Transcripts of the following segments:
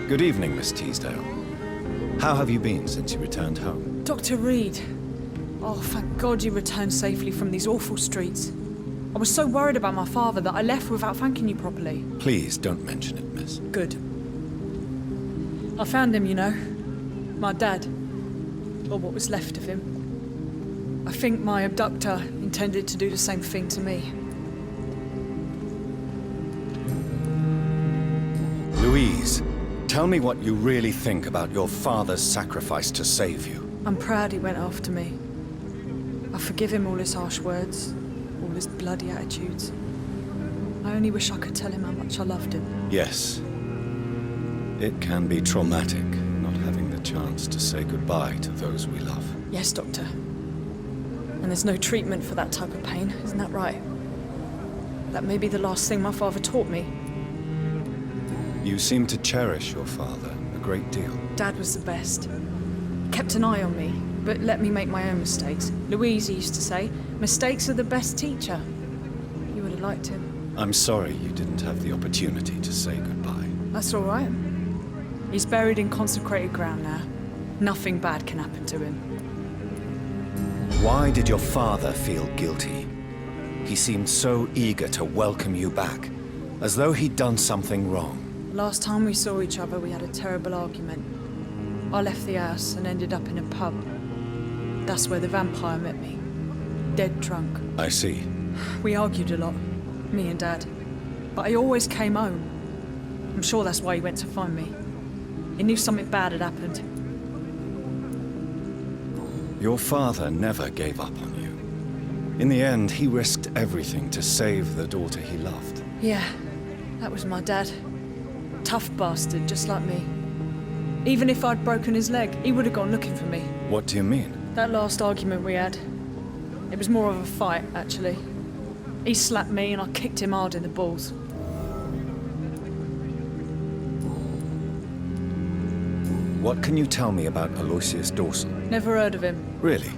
Good evening, Miss Teasdale. How have you been since you returned home? Dr. Reed. Oh, thank God you returned safely from these awful streets. I was so worried about my father that I left without thanking you properly. Please don't mention it, miss. Good. I found him, you know. My dad. Or what was left of him. I think my abductor intended to do the same thing to me. Louise, tell me what you really think about your father's sacrifice to save you. I'm proud he went after me. I forgive him all his harsh words, all his bloody attitudes. I only wish I could tell him how much I loved him. Yes. It can be traumatic, not having the chance to say goodbye to those we love. Yes, Doctor. And there's no treatment for that type of pain, isn't that right? That may be the last thing my father taught me. You seem to cherish your father a great deal. Dad was the best. He kept an eye on me, but let me make my own mistakes. Louise used to say, mistakes are the best teacher. You would have liked him. I'm sorry you didn't have the opportunity to say goodbye. That's all right. He's buried in consecrated ground now. Nothing bad can happen to him. Why did your father feel guilty? He seemed so eager to welcome you back, as though he'd done something wrong. Last time we saw each other, we had a terrible argument. I left the house and ended up in a pub. That's where the vampire met me. Dead drunk. I see. We argued a lot, me and Dad. But I always came home. I'm sure that's why he went to find me. He knew something bad had happened. Your father never gave up on you. In the end, he risked everything to save the daughter he loved. Yeah, that was my dad. Tough bastard, just like me. Even if I'd broken his leg, he would have gone looking for me. What do you mean? That last argument we had, it was more of a fight, actually. He slapped me and I kicked him hard in the balls. What can you tell me about Aloysius Dawson? Never heard of him. Really?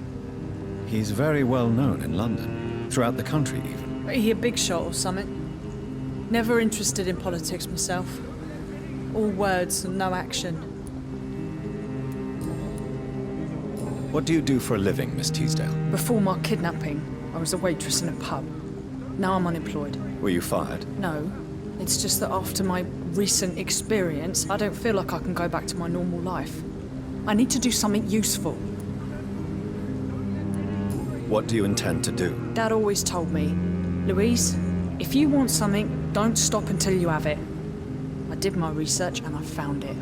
He's very well known in London, throughout the country even. He a big shot or something. Never interested in politics myself. All words and no action. What do you do for a living, Miss Teasdale? Before my kidnapping, I was a waitress in a pub. Now I'm unemployed. Were you fired? No, it's just that after my recent experience, I don't feel like I can go back to my normal life. I need to do something useful. What do you intend to do? Dad always told me, Louise, if you want something, don't stop until you have it. I did my research and I found it.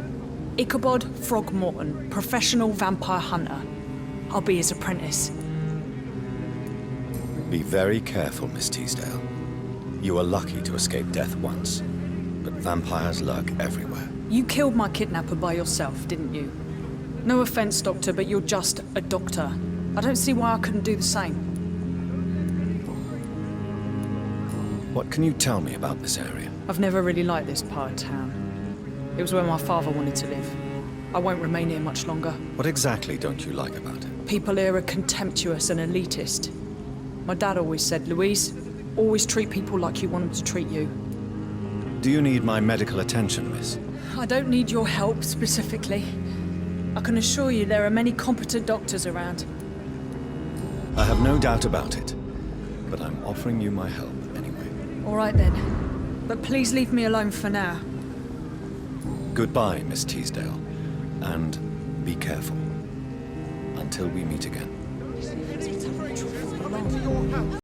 Ichabod Throgmorton, professional vampire hunter. I'll be his apprentice. Be very careful, Miss Teasdale. You are lucky to escape death once, but vampires lurk everywhere. You killed my kidnapper by yourself, didn't you? No offense, Doctor, but you're just a doctor. I don't see why I couldn't do the same. What can you tell me about this area? I've never really liked this part of town. It was where my father wanted to live. I won't remain here much longer. What exactly don't you like about it? People here are contemptuous and elitist. My dad always said, Louise, always treat people like you want them to treat you. Do you need my medical attention, miss? I don't need your help specifically. I can assure you there are many competent doctors around. I have no doubt about it, but I'm offering you my help anyway. All right then, but please leave me alone for now. Goodbye, Miss Teasdale, and be careful. Until we meet again.